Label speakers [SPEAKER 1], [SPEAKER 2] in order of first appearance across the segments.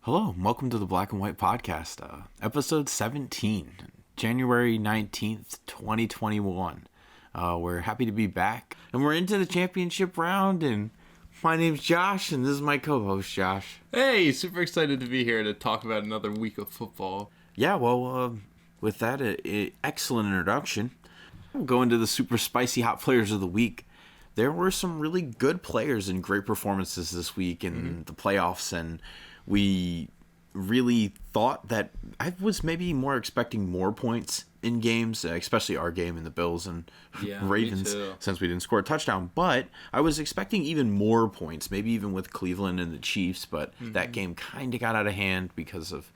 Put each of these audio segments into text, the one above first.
[SPEAKER 1] Hello, and welcome to the Black and White Podcast, episode 17, January 19th, 2021. We're happy to be back, and we're into the championship round, and my name's Josh, and this is my co-host, Josh.
[SPEAKER 2] Hey, super excited to be here to talk about another week of football.
[SPEAKER 1] Yeah, well, with that excellent introduction, we'll go into the super spicy hot players of the week. There were some really good players and great performances this week in the playoffs, and we really thought that I was maybe more expecting more points in games, especially our game and the Bills and Ravens, since we didn't score a touchdown. But I was expecting even more points, maybe even with Cleveland and the Chiefs, but that game kind of got out of hand because of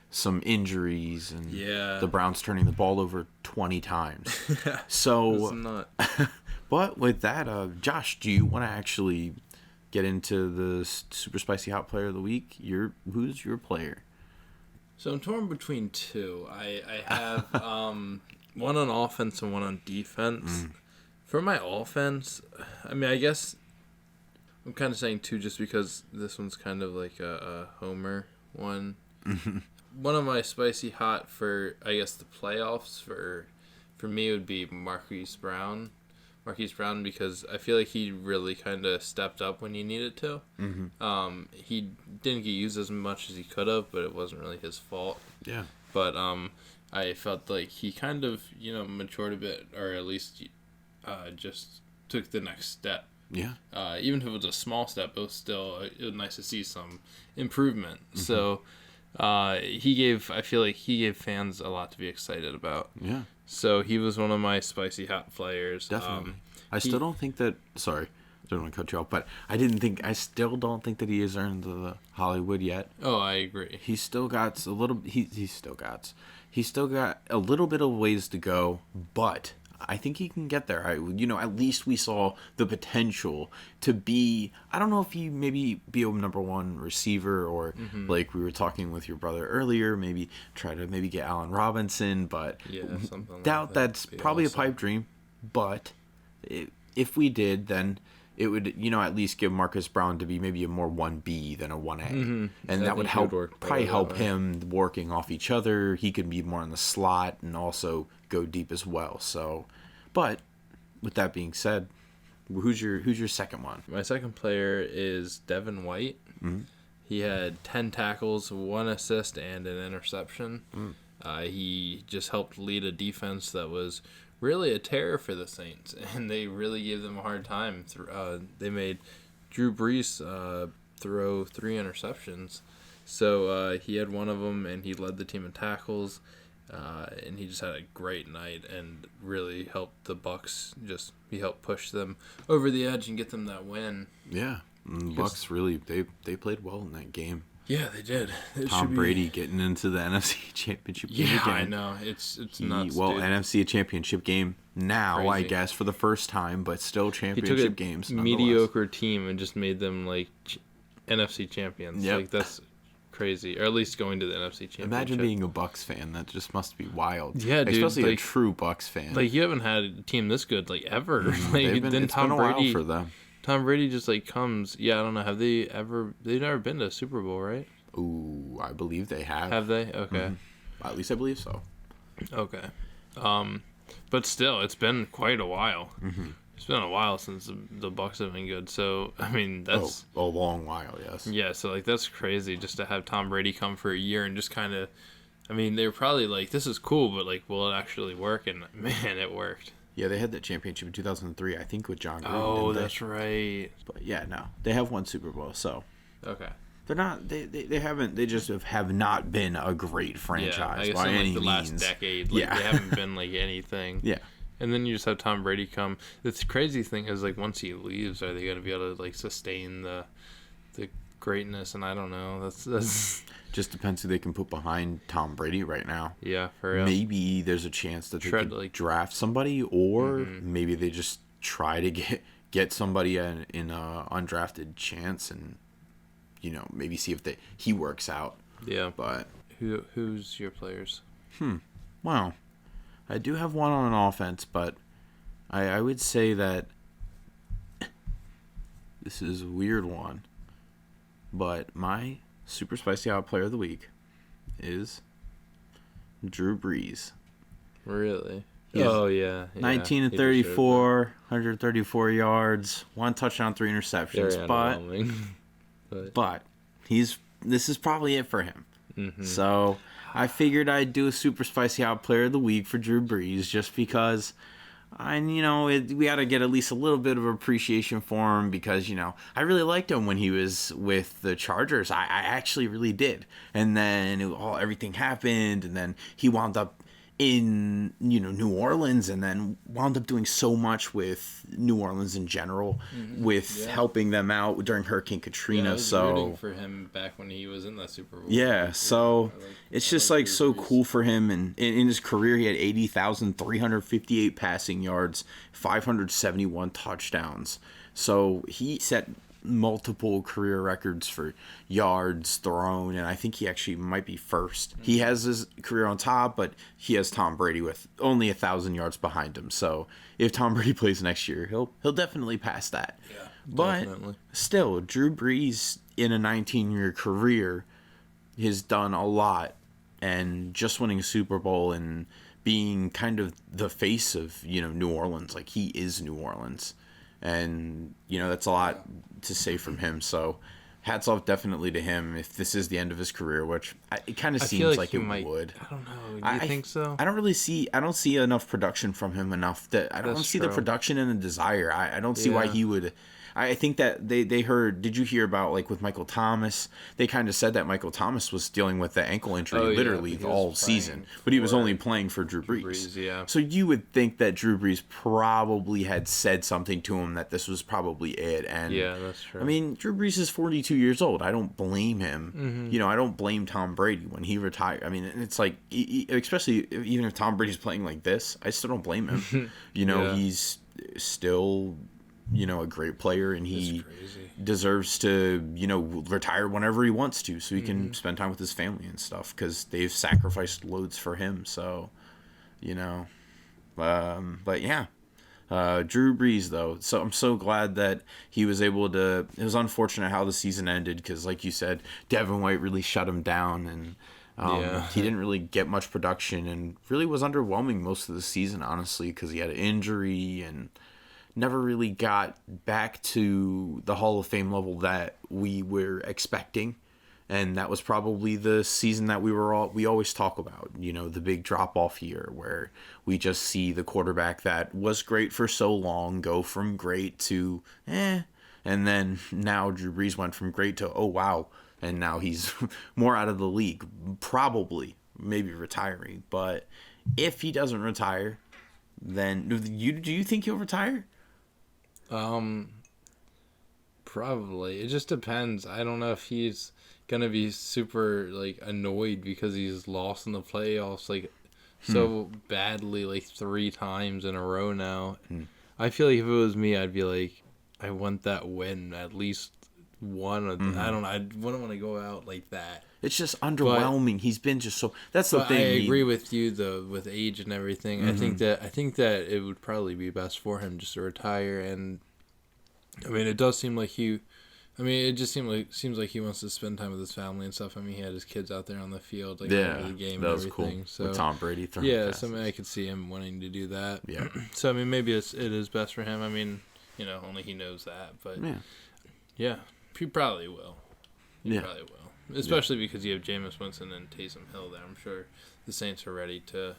[SPEAKER 1] some injuries and the Browns turning the ball over 20 times. So, but with that, Josh, do you want to actually get into the super spicy hot player of the week? Who's your player?
[SPEAKER 2] So I'm torn between two. I have one on offense and one on defense. For my offense, I mean, I guess I'm kind of saying two just because this one's kind of like a homer one. One of my spicy hot for, I guess, the playoffs for me would be Marquise Brown, because I feel like he really kind of stepped up when he needed to. He didn't get used as much as he could have, but it wasn't really his fault.
[SPEAKER 1] Yeah.
[SPEAKER 2] But I felt like he kind of, matured a bit, or at least just took the next step.
[SPEAKER 1] Yeah.
[SPEAKER 2] Even if it was a small step, it was nice to see some improvement. So I feel like he gave fans a lot to be excited about.
[SPEAKER 1] Yeah.
[SPEAKER 2] So he was one of my spicy hot players.
[SPEAKER 1] Definitely. I still don't think that. Sorry, I don't want to cut you off, but I still don't think that he has earned the Hollywood yet.
[SPEAKER 2] Oh, I agree.
[SPEAKER 1] He's still got a little. He's still got a little bit of ways to go, but I think he can get there. At least we saw the potential to be. I don't know if he maybe be a number one receiver or like we were talking with your brother earlier. Maybe try to get Allen Robinson, but
[SPEAKER 2] something
[SPEAKER 1] doubt
[SPEAKER 2] like
[SPEAKER 1] that's probably
[SPEAKER 2] awesome.
[SPEAKER 1] a pipe dream. But if we did, then it would at least give Marcus Brown to be maybe a more 1B than a 1A, and that would probably help him working off each other. He could be more in the slot and also go deep as well. So, but with that being said, who's your second one?
[SPEAKER 2] My second player is Devin White. He had 10 tackles, 1 assist, and an interception. He just helped lead a defense that was really a terror for the Saints, and they really gave them a hard time. They made Drew Brees throw 3 interceptions. So he had one of them, and he led the team in tackles. And he just had a great night and really helped the Bucs. He helped push them over the edge and get them that win.
[SPEAKER 1] Yeah, Bucs really they played well in that game.
[SPEAKER 2] Yeah, they did.
[SPEAKER 1] Tom Brady getting into the NFC Championship game again.
[SPEAKER 2] Yeah, I know. It's nuts, dude.
[SPEAKER 1] NFC Championship game now,
[SPEAKER 2] Crazy.
[SPEAKER 1] I guess, for the first time, but still championship games.
[SPEAKER 2] He took a mediocre team and just made them like NFC champions.
[SPEAKER 1] Yep.
[SPEAKER 2] Like that's crazy, or at least going to the NFC Championship.
[SPEAKER 1] Imagine being a Bucs fan. That just must be wild.
[SPEAKER 2] Yeah, dude.
[SPEAKER 1] Especially a true Bucs fan.
[SPEAKER 2] Like you haven't had a team this good like ever.
[SPEAKER 1] It's been a while for them.
[SPEAKER 2] Tom Brady just like comes. Yeah, I don't know. Have they ever? They've never been to a Super Bowl, right?
[SPEAKER 1] Ooh, I believe they have.
[SPEAKER 2] Have they? Okay.
[SPEAKER 1] At least I believe so.
[SPEAKER 2] Okay. But still, it's been quite a while. It's been a while since the Bucs have been good. So I mean, that's
[SPEAKER 1] a long while. Yes.
[SPEAKER 2] Yeah. So like that's crazy just to have Tom Brady come for a year and just kind of. I mean, they were probably like, this is cool, but like, will it actually work? And man, it worked.
[SPEAKER 1] Yeah, they had that championship in 2003, I think, with John Gruden.
[SPEAKER 2] Oh, that's right.
[SPEAKER 1] But yeah, no, they have won Super Bowl, so
[SPEAKER 2] okay.
[SPEAKER 1] They're not. They haven't. They just have not been a great franchise by any means.
[SPEAKER 2] Last decade, they haven't been like anything.
[SPEAKER 1] Yeah.
[SPEAKER 2] And then you just have Tom Brady come. The crazy thing is like once he leaves, are they going to be able to like sustain the greatness? And I don't know. That's
[SPEAKER 1] just depends who they can put behind Tom Brady right now.
[SPEAKER 2] Yeah, for real.
[SPEAKER 1] Maybe there's a chance that they could draft somebody, or maybe they just try to get somebody in a undrafted chance and maybe see if he works out.
[SPEAKER 2] Yeah.
[SPEAKER 1] But
[SPEAKER 2] who's your players?
[SPEAKER 1] Well, I do have one on offense, but I would say that this is a weird one. But my Super Spicy Hot Player of the Week is Drew Brees.
[SPEAKER 2] Really?
[SPEAKER 1] Yeah.
[SPEAKER 2] Yeah.
[SPEAKER 1] 19 and 34, 134 yards, 1 touchdown, 3 interceptions.
[SPEAKER 2] Very underwhelming.
[SPEAKER 1] But this is probably it for him.
[SPEAKER 2] Mm-hmm.
[SPEAKER 1] So I figured I'd do a Super Spicy Hot Player of the Week for Drew Brees just because we got to get at least a little bit of appreciation for him because, I really liked him when he was with the Chargers. I actually really did. And then everything happened, and then he wound up in New Orleans, and then wound up doing so much with New Orleans in general, with helping them out during Hurricane Katrina.
[SPEAKER 2] I was rooting for him back when he was in that Super Bowl.
[SPEAKER 1] Yeah, so it's just so cool for him. And in his career, he had 80,358 passing yards, 571 touchdowns. So he set multiple career records for yards thrown, and I think he actually might be first. He has his career on top, but he has Tom Brady with only 1,000 yards behind him. So if Tom Brady plays next year, he'll definitely pass that.
[SPEAKER 2] Yeah,
[SPEAKER 1] but
[SPEAKER 2] definitely.
[SPEAKER 1] Still, Drew Brees in a 19-year career has done a lot, and just winning a Super Bowl and being kind of the face of New Orleans, like he is New Orleans. And, that's a lot to say from him. So, hats off definitely to him if this is the end of his career, which it kind of seems like it would.
[SPEAKER 2] I don't know. Do you think so?
[SPEAKER 1] I don't see enough production from him enough that I don't see the production and the desire. I don't see why he would. I think that they heard. Did you hear about with Michael Thomas? They kind of said that Michael Thomas was dealing with the ankle injury literally all season, but he was only playing for Drew Brees.
[SPEAKER 2] Yeah.
[SPEAKER 1] So you would think that Drew Brees probably had said something to him that this was probably it. And
[SPEAKER 2] yeah, that's true.
[SPEAKER 1] I mean, Drew Brees is 42 years old. I don't blame him.
[SPEAKER 2] Mm-hmm.
[SPEAKER 1] I don't blame Tom Brady when he retired. I mean, it's especially even if Tom Brady's playing like this, I still don't blame him. He's still a great player, and he deserves to retire whenever he wants to, so he can spend time with his family and stuff, because they've sacrificed loads for him. So but yeah, Drew Brees though, so I'm so glad that he was able to. It was unfortunate how the season ended, because like you said, Devin White really shut him down, and he didn't really get much production, and really was underwhelming most of the season, honestly, because he had an injury and never really got back to the Hall of Fame level that we were expecting. And that was probably the season that we always talk about, the big drop off year where we just see the quarterback that was great for so long go from great to and then now Drew Brees went from great to oh wow, and now he's more out of the league, probably maybe retiring. But if he doesn't retire, then do you think he'll retire?
[SPEAKER 2] Probably. It just depends. I don't know if he's gonna be super annoyed because he's lost in the playoffs so badly 3 times in a row now. I feel like if it was me, I'd be like, I want that win at least one. I don't know. I wouldn't want to go out like that.
[SPEAKER 1] It's just underwhelming. He's been just so. That's the thing.
[SPEAKER 2] I agree with you though, with age and everything. I think that it would probably be best for him just to retire. And I mean, it does seem like he. I mean, it just seems like he wants to spend time with his family and stuff. I mean, he had his kids out there on the field, over the game and everything. Cool. So
[SPEAKER 1] with Tom Brady throwing passes.
[SPEAKER 2] So I mean, I could see him wanting to do that.
[SPEAKER 1] Yeah.
[SPEAKER 2] So I mean, maybe it is best for him. I mean, only he knows that. But yeah, he probably will. He probably will. Especially because you have Jameis Winston and Taysom Hill there. I'm sure the Saints are ready to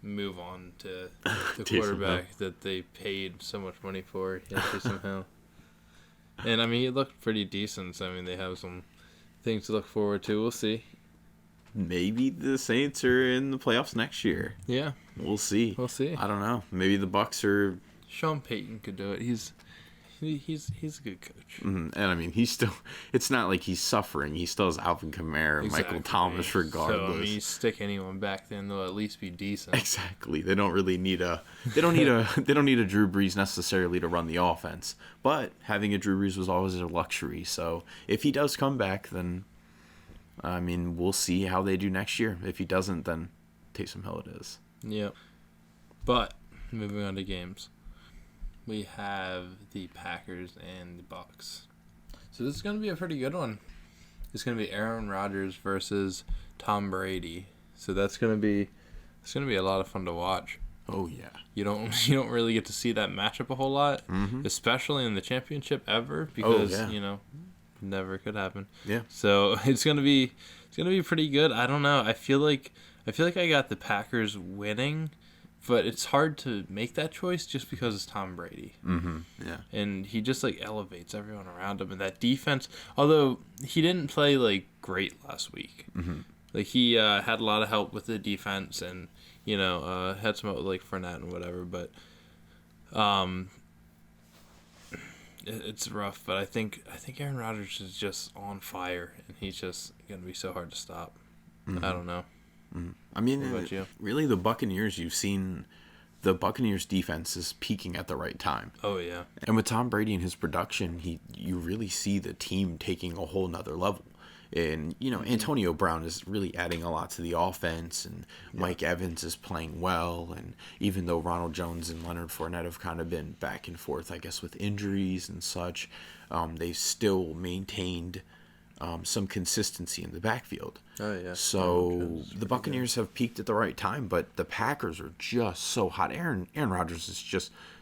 [SPEAKER 2] move on to the quarterback that they paid so much money for, Taysom Hill. And, I mean, he looked pretty decent. So, I mean, they have some things to look forward to. We'll see.
[SPEAKER 1] Maybe the Saints are in the playoffs next year.
[SPEAKER 2] Yeah.
[SPEAKER 1] We'll see. I don't know. Maybe the Bucs are...
[SPEAKER 2] Sean Payton could do it. He's a good coach.
[SPEAKER 1] And I mean, he's still. It's not like he's suffering. He still has Alvin Kamara, Michael Thomas, regardless.
[SPEAKER 2] So I mean, you stick anyone back then, they'll at least be decent.
[SPEAKER 1] Exactly. They don't really need a. They don't need a Drew Brees necessarily to run the offense. But having a Drew Brees was always a luxury. So if he does come back, then, I mean, we'll see how they do next year. If he doesn't, then Taysom Hill it is.
[SPEAKER 2] Yep. But moving on to games. We have the Packers and the Bucks. So this is going to be a pretty good one. It's going to be Aaron Rodgers versus Tom Brady. So it's going to be a lot of fun to watch.
[SPEAKER 1] Oh yeah.
[SPEAKER 2] You don't really get to see that matchup a whole lot, especially in the championship ever, because never could happen.
[SPEAKER 1] Yeah.
[SPEAKER 2] So it's gonna be pretty good. I don't know. I feel like I got the Packers winning, but it's hard to make that choice just because it's Tom Brady.
[SPEAKER 1] Yeah.
[SPEAKER 2] And he just elevates everyone around him, and that defense. Although he didn't play great last week, he had a lot of help with the defense, and had some help with Fournette and whatever. But it's rough. But I think Aaron Rodgers is just on fire, and he's just gonna be so hard to stop. I don't know.
[SPEAKER 1] I mean,
[SPEAKER 2] what about you?
[SPEAKER 1] Really, the Buccaneers, you've seen the Buccaneers defense is peaking at the right time.
[SPEAKER 2] Oh, yeah.
[SPEAKER 1] And with Tom Brady and his production, you really see the team taking a whole nother level. And, Antonio Brown is really adding a lot to the offense, and Mike Evans is playing well. And even though Ronald Jones and Leonard Fournette have kind of been back and forth, I guess, with injuries and such, they've still maintained some consistency in the backfield.
[SPEAKER 2] Oh, yeah.
[SPEAKER 1] So the Buccaneers have peaked at the right time, but the Packers are just so hot. Aaron Rodgers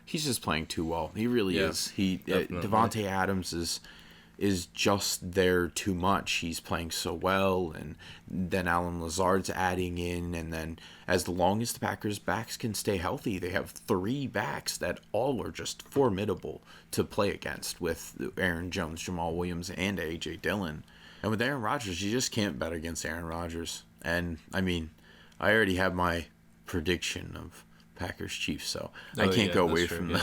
[SPEAKER 1] he's just playing too well. He really is. Devontae Adams is just there too much. He's playing so well, and then Alan Lazard's adding in, and then as long as the Packers backs can stay healthy, they have 3 backs that all are just formidable to play against, with Aaron Jones, Jamal Williams, and A.J. Dillon. And with Aaron Rodgers, you just can't bet against Aaron Rodgers. And, I mean, I already have my prediction of Packers-Chiefs, so I can't go away from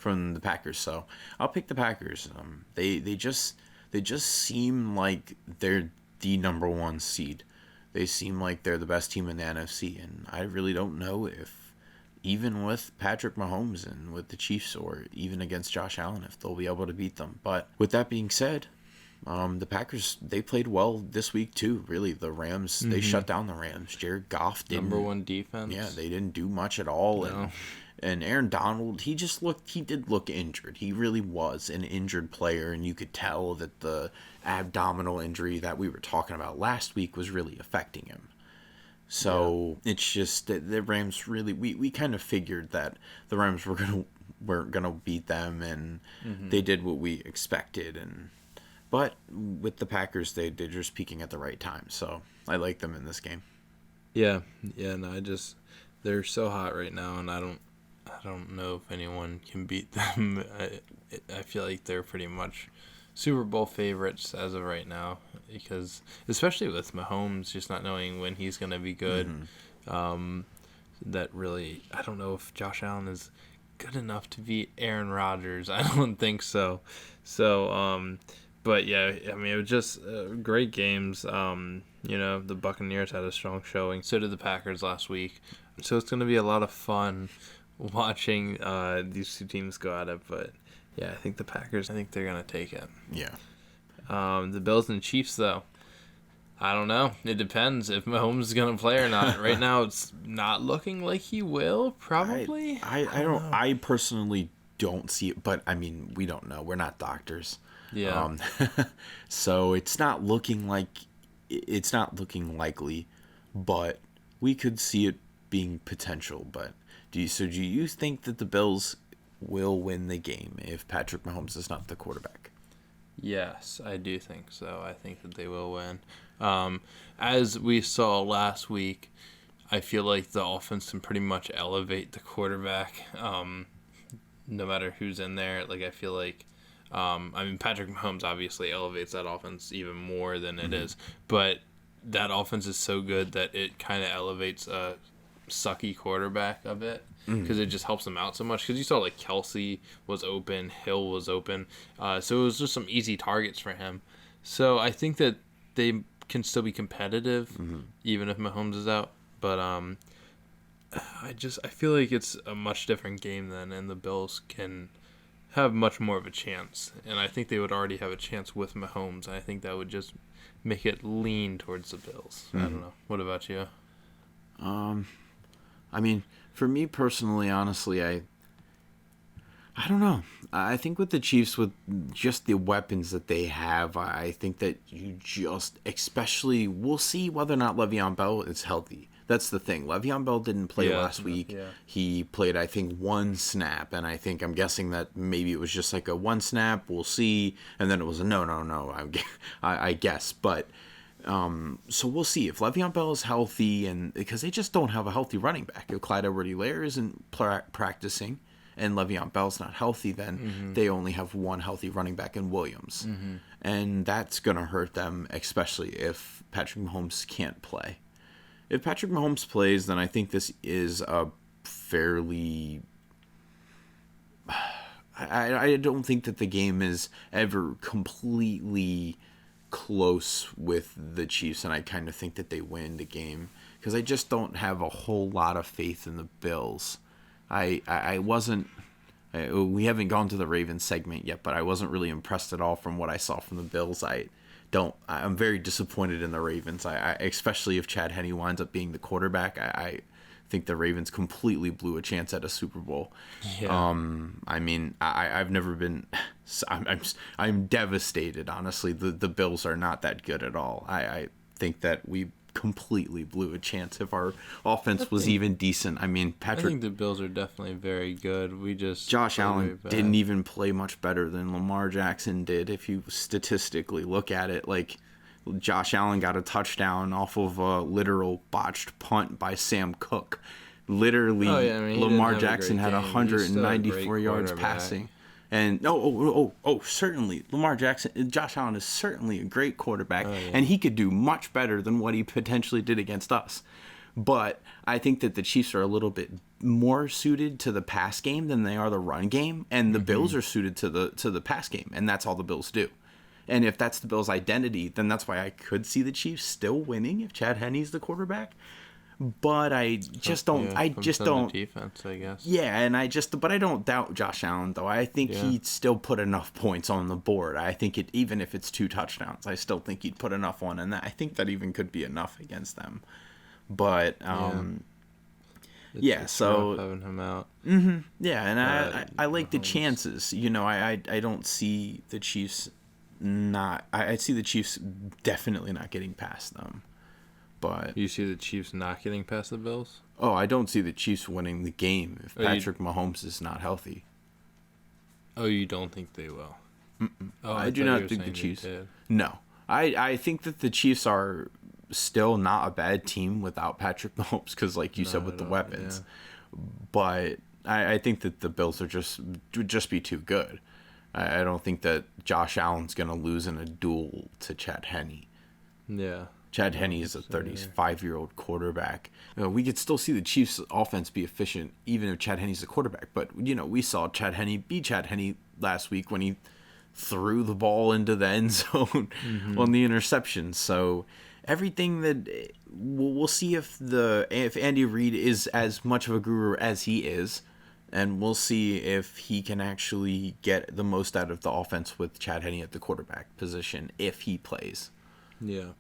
[SPEAKER 1] from the Packers. So I'll pick the Packers. They just seem like they're the number 1 seed. They seem like they're the best team in the NFC, and I really don't know if, even with Patrick Mahomes and with the Chiefs, or even against Josh Allen, if they'll be able to beat them. But with that being said, the Packers, they played well this week too. Really, the Rams, they shut down the Rams. Jared Goff didn't.
[SPEAKER 2] Number 1 defense.
[SPEAKER 1] Yeah, they didn't do much at all.
[SPEAKER 2] No.
[SPEAKER 1] And Aaron Donald, he did look injured. He really was an injured player, and you could tell that the abdominal injury that we were talking about last week was really affecting him. So it's just that the Rams really, we kind of figured that the Rams were gonna beat them, and they did what we expected. But with the Packers, they're just peaking at the right time. So I like them in this game.
[SPEAKER 2] Yeah. No, they're so hot right now, and I don't know if anyone can beat them. I feel like they're pretty much Super Bowl favorites as of right now, because especially with Mahomes just not knowing when he's going to be good. That really, I don't know if Josh Allen is good enough to beat Aaron Rodgers. I don't think so. But yeah, I mean, it was just great games. The Buccaneers had a strong showing. So did the Packers last week. So it's going to be a lot of fun watching these 2 teams go at it. But yeah, I think the Packers, they're going to take it.
[SPEAKER 1] Yeah.
[SPEAKER 2] The Bills and Chiefs, though, I don't know. It depends if Mahomes is going to play or not. Right now, it's not looking like he will, probably.
[SPEAKER 1] I personally don't see it, but I mean, we don't know. We're not doctors.
[SPEAKER 2] Yeah.
[SPEAKER 1] So it's not looking likely, but we could see it being potential. But do you think that the Bills will win the game if Patrick Mahomes is not the quarterback?
[SPEAKER 2] Yes, I do think so. I think that they will win. As we saw last week, I feel like the offense can pretty much elevate the quarterback, no matter who's in there. I feel like, Patrick Mahomes obviously elevates that offense even more than it is, but that offense is so good that it kind of elevates a sucky quarterback a bit, because it just helps them out so much. Because you saw Kelsey was open, Hill was open, so it was just some easy targets for him. So I think that they can still be competitive even if Mahomes is out. But I feel like it's a much different game then, and the Bills can have much more of a chance. And I think they would already have a chance with Mahomes. I think that would just make it lean towards the Bills. I don't know. What about you?
[SPEAKER 1] I mean, for me personally, honestly, I don't know. I think with the Chiefs, with just the weapons that they have, I think that you just, especially, we'll see whether or not Le'Veon Bell is healthy. That's the thing. Le'Veon Bell didn't play last week.
[SPEAKER 2] Yeah.
[SPEAKER 1] He played, I think, one snap, and I'm guessing that maybe it was just like a one snap. We'll see, and then it was a no. I guess, but so we'll see if Le'Veon Bell is healthy, and because they just don't have a healthy running back. If Clyde Edwards-Helaire isn't practicing, and Le'Veon Bell's not healthy, then they only have one healthy running back in Williams. And that's going to hurt them, especially if Patrick Mahomes can't play. If Patrick Mahomes plays, then I think this is a fairly... I don't think that the game is ever completely close with the Chiefs, and I kind of think that they win the game because I just don't have a whole lot of faith in the Bills. I wasn't. We haven't gone to the Ravens segment yet, but I wasn't really impressed at all from what I saw from the Bills. I'm very disappointed in the Ravens. Especially if Chad Henne winds up being the quarterback. I think the Ravens completely blew a chance at a Super Bowl.
[SPEAKER 2] Yeah.
[SPEAKER 1] I mean, I've never been. I'm devastated. Honestly, the Bills are not that good at all. I think that we completely blew a chance if our offense was even decent. I mean,
[SPEAKER 2] I think the Bills are definitely very good.
[SPEAKER 1] Josh Allen didn't even play much better than Lamar Jackson did. If you statistically look at it, like Josh Allen got a touchdown off of a literal botched punt by Sam Cook. Literally, Lamar Jackson had 194 yards passing. And certainly Josh Allen is certainly a great quarterback, and he could do much better than what he potentially did against us. But I think that the Chiefs are a little bit more suited to the pass game than they are the run game, and the Bills are suited to the pass game, and that's all the Bills do. And if that's the Bills' identity, then that's why I could see the Chiefs still winning if Chad Henne's the quarterback. But I just don't.
[SPEAKER 2] Defense, I guess.
[SPEAKER 1] Yeah, but I don't doubt Josh Allen though. I think he'd still put enough points on the board. I think even if it's 2 touchdowns, I still think he'd put enough on, and I think that even could be enough against them. But so
[SPEAKER 2] having him out.
[SPEAKER 1] And I like the chances. You know, I don't see the Chiefs not. I see the Chiefs definitely not getting past them. But
[SPEAKER 2] you see the Chiefs not getting past the Bills?
[SPEAKER 1] Oh, I don't see the Chiefs winning the game if Patrick Mahomes is not healthy.
[SPEAKER 2] Oh, you don't think they will?
[SPEAKER 1] Oh, I do not think the Chiefs. No, I think that the Chiefs are still not a bad team without Patrick Mahomes because, like you said, with the weapons. Yeah. But I think that the Bills would just be too good. I don't think that Josh Allen's going to lose in a duel to Chad Henne.
[SPEAKER 2] Yeah.
[SPEAKER 1] Chad Henne is a 35-year-old quarterback. We could still see the Chiefs' offense be efficient even if Chad Henne's the quarterback. But, we saw Chad Henne be Chad Henne last week when he threw the ball into the end zone on the interception. So everything that we'll see if Andy Reid is as much of a guru as he is, and we'll see if he can actually get the most out of the offense with Chad Henne at the quarterback position if he plays.
[SPEAKER 2] Yeah.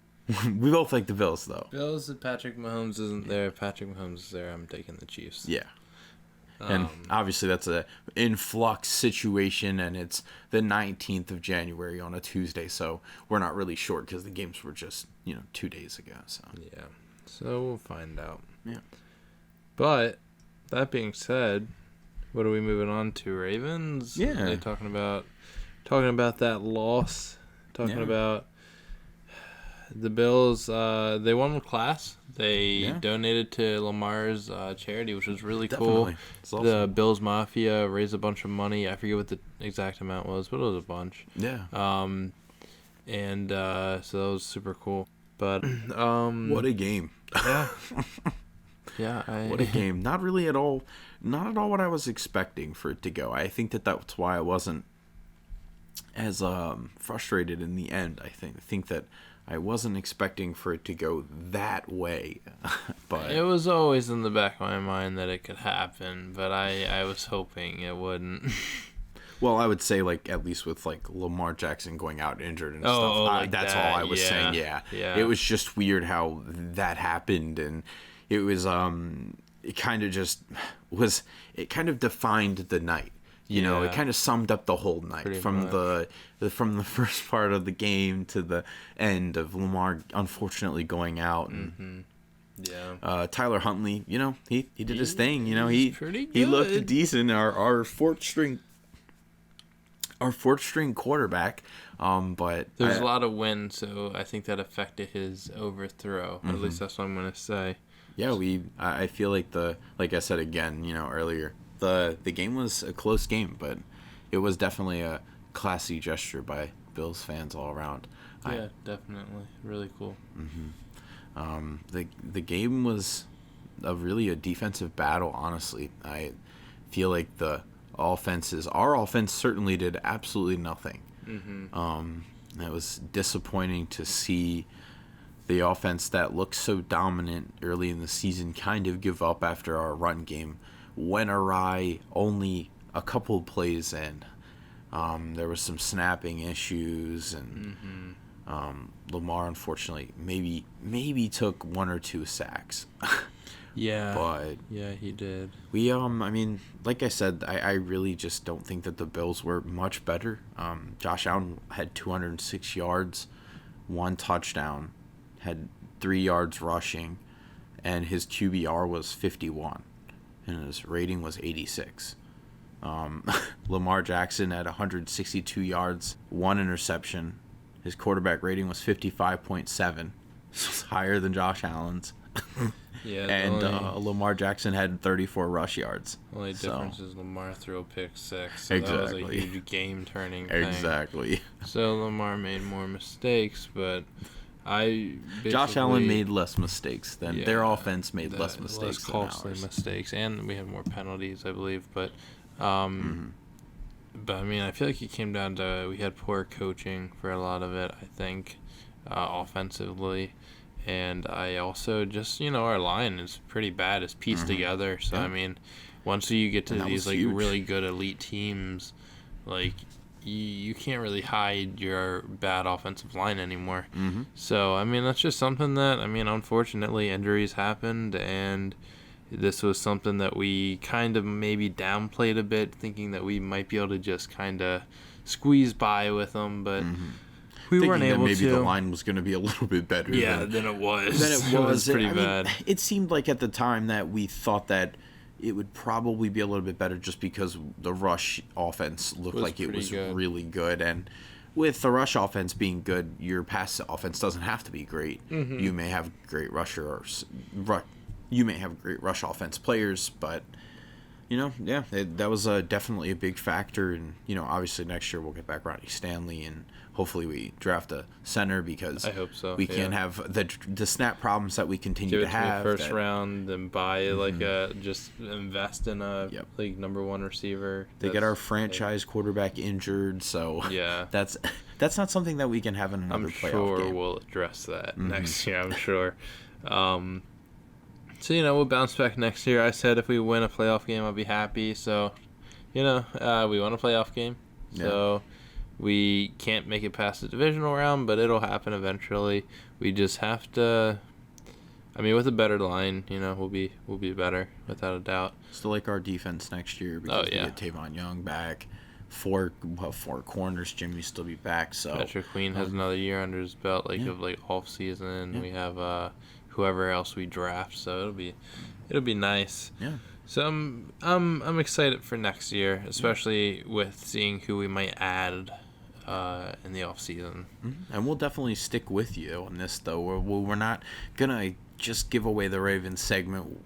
[SPEAKER 1] We both like the Bills, though.
[SPEAKER 2] Bills, if Patrick Mahomes isn't there. If Patrick Mahomes is there, I'm taking the Chiefs.
[SPEAKER 1] Yeah. And obviously that's a influx situation, and it's the 19th of January on a Tuesday, so we're not really sure because the games were just, 2 days ago. So
[SPEAKER 2] yeah. So we'll find out.
[SPEAKER 1] Yeah.
[SPEAKER 2] But, that being said, what are we moving on to? Ravens?
[SPEAKER 1] Yeah.
[SPEAKER 2] Are they talking about that loss? Talking about... The Bills, they won with class. They donated to Lamar's charity, which was really cool. Awesome. The Bills Mafia raised a bunch of money. I forget what the exact amount was, but it was a bunch.
[SPEAKER 1] Yeah.
[SPEAKER 2] So that was super cool. But
[SPEAKER 1] what a game.
[SPEAKER 2] Yeah. Yeah.
[SPEAKER 1] What a game. Not really at all. Not at all what I was expecting for it to go. I think that's why I wasn't as frustrated in the end. I think that I wasn't expecting for it to go that way, but
[SPEAKER 2] it was always in the back of my mind that it could happen, but I was hoping it wouldn't.
[SPEAKER 1] Well, I would say, at least with, Lamar Jackson going out injured and stuff. That's all I was saying, yeah. It was just weird how that happened, and it was, it kind of defined the night. It kind of summed up the whole night
[SPEAKER 2] Pretty
[SPEAKER 1] from
[SPEAKER 2] much.
[SPEAKER 1] from the first part of the game to the end of Lamar unfortunately going out. And,
[SPEAKER 2] Yeah.
[SPEAKER 1] Tyler Huntley, he did his thing.
[SPEAKER 2] He's pretty
[SPEAKER 1] He looked
[SPEAKER 2] good.
[SPEAKER 1] decent. Our fourth string quarterback. But
[SPEAKER 2] There's a lot of wind, so I think that affected his overthrow. At
[SPEAKER 1] Mm-hmm.
[SPEAKER 2] least that's what I'm gonna say.
[SPEAKER 1] yeah, I feel like I said again, earlier, the game was a close game, but it was definitely a classy gesture by Bills fans all around.
[SPEAKER 2] Yeah, definitely, really cool.
[SPEAKER 1] The game was really a defensive battle. Honestly, I feel like our offense certainly did absolutely nothing. It was disappointing to see the offense that looked so dominant early in the season kind of give up after our run game went awry only a couple of plays in. There was some snapping issues, and Lamar unfortunately maybe took 1 or 2 sacks.
[SPEAKER 2] Yeah,
[SPEAKER 1] But
[SPEAKER 2] yeah, he did.
[SPEAKER 1] we I mean, like I said, I really just don't think that the Bills were much better. Josh Allen had 206 yards, 1 touchdown, had 3 yards rushing, and his QBR was 51, and his rating was 86. Lamar Jackson had 162 yards, 1 interception. His quarterback rating was 55.7. So it's higher than Josh Allen's.
[SPEAKER 2] Yeah,
[SPEAKER 1] And
[SPEAKER 2] the only,
[SPEAKER 1] Lamar Jackson had 34 rush yards.
[SPEAKER 2] only
[SPEAKER 1] so-
[SPEAKER 2] difference is Lamar threw a pick 6. So that was a
[SPEAKER 1] Exactly.
[SPEAKER 2] huge game-turning thing.
[SPEAKER 1] Exactly.
[SPEAKER 2] So Lamar made more mistakes, but
[SPEAKER 1] Josh Allen made less mistakes than their
[SPEAKER 2] Yeah,
[SPEAKER 1] offense made less mistakes than
[SPEAKER 2] costly
[SPEAKER 1] ours.
[SPEAKER 2] mistakes, and we had more penalties, I believe. But,
[SPEAKER 1] Mm-hmm.
[SPEAKER 2] but I mean, I feel like it came down to we had poor coaching for a lot of it. I think offensively, and I also just our line is pretty bad. It's pieced together. So
[SPEAKER 1] Yeah.
[SPEAKER 2] I mean, once you get to
[SPEAKER 1] And that
[SPEAKER 2] these
[SPEAKER 1] was huge.
[SPEAKER 2] really good elite teams, like. You can't really hide your bad offensive line anymore.
[SPEAKER 1] Mm-hmm.
[SPEAKER 2] So, I mean, that's just something that, unfortunately, injuries happened, and this was something that we kind of maybe downplayed a bit, thinking that we might be able to just kind of squeeze by with them, but we
[SPEAKER 1] Thinking
[SPEAKER 2] weren't
[SPEAKER 1] that
[SPEAKER 2] able
[SPEAKER 1] maybe
[SPEAKER 2] to.
[SPEAKER 1] the line was going to be a little bit better.
[SPEAKER 2] Yeah,
[SPEAKER 1] than
[SPEAKER 2] than it was.
[SPEAKER 1] it was.
[SPEAKER 2] pretty
[SPEAKER 1] I mean,
[SPEAKER 2] bad.
[SPEAKER 1] it seemed like at the time that we thought that it would probably be a little bit better just because the rush offense looked
[SPEAKER 2] Was
[SPEAKER 1] like it
[SPEAKER 2] pretty
[SPEAKER 1] was
[SPEAKER 2] good.
[SPEAKER 1] really good. And with the rush offense being good, your pass offense doesn't have to be great. You may have great you may have great rush offense players, but that was definitely a big factor. And obviously next year we'll get back Ronnie Stanley, and hopefully we draft a center because
[SPEAKER 2] I hope so,
[SPEAKER 1] we
[SPEAKER 2] yeah.
[SPEAKER 1] can't have the snap problems that we continue
[SPEAKER 2] Give
[SPEAKER 1] to
[SPEAKER 2] it to me
[SPEAKER 1] have.
[SPEAKER 2] first
[SPEAKER 1] that-
[SPEAKER 2] round and buy just invest in a
[SPEAKER 1] Yep.
[SPEAKER 2] number 1 receiver.
[SPEAKER 1] They get our franchise quarterback injured, so
[SPEAKER 2] Yeah.
[SPEAKER 1] that's not something that we can have in another
[SPEAKER 2] I'm
[SPEAKER 1] playoff
[SPEAKER 2] sure
[SPEAKER 1] game.
[SPEAKER 2] we'll address that next year. I'm sure. So we'll bounce back next year. I said if we win a playoff game, I'll be happy. So, we won a playoff game. So we can't make it past the divisional round, but it'll happen eventually. We just have to. I mean, with a better line, we'll be better without a doubt.
[SPEAKER 1] Still like our defense next year because
[SPEAKER 2] yeah.
[SPEAKER 1] we get Tavon Young back. Four corners. Jimmy still be back. So
[SPEAKER 2] Patrick Queen has another year under his belt, off season.
[SPEAKER 1] Yeah.
[SPEAKER 2] We have whoever else we draft, so it'll be nice.
[SPEAKER 1] Yeah.
[SPEAKER 2] So I'm excited for next year, especially with seeing who we might add in the off season.
[SPEAKER 1] And we'll definitely stick with you on this, though. We're not gonna just give away the Ravens segment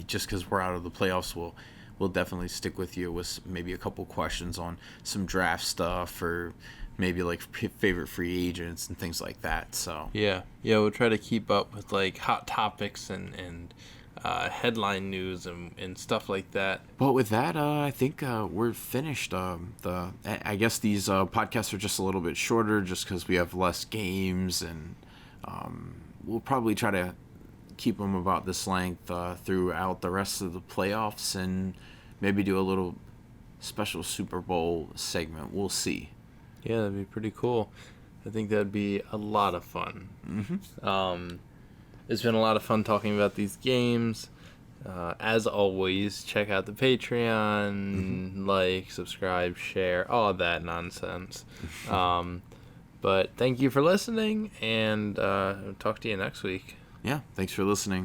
[SPEAKER 1] just because we're out of the playoffs. We'll definitely stick with you with maybe a couple questions on some draft stuff or maybe like favorite free agents and things like that. So
[SPEAKER 2] Yeah, we'll try to keep up with like hot topics and headline news and stuff like that.
[SPEAKER 1] But with that, I think we're finished. I guess these podcasts are just a little bit shorter just because we have less games, and we'll probably try to keep them about this length throughout the rest of the playoffs, and maybe do a little special Super Bowl segment. We'll see.
[SPEAKER 2] Yeah, that'd be pretty cool. I think that'd be a lot of fun. It's been a lot of fun talking about these games, As always, check out the Patreon, like, subscribe, share, all of that nonsense. But thank you for listening, and talk to you next week.
[SPEAKER 1] Yeah, thanks for listening.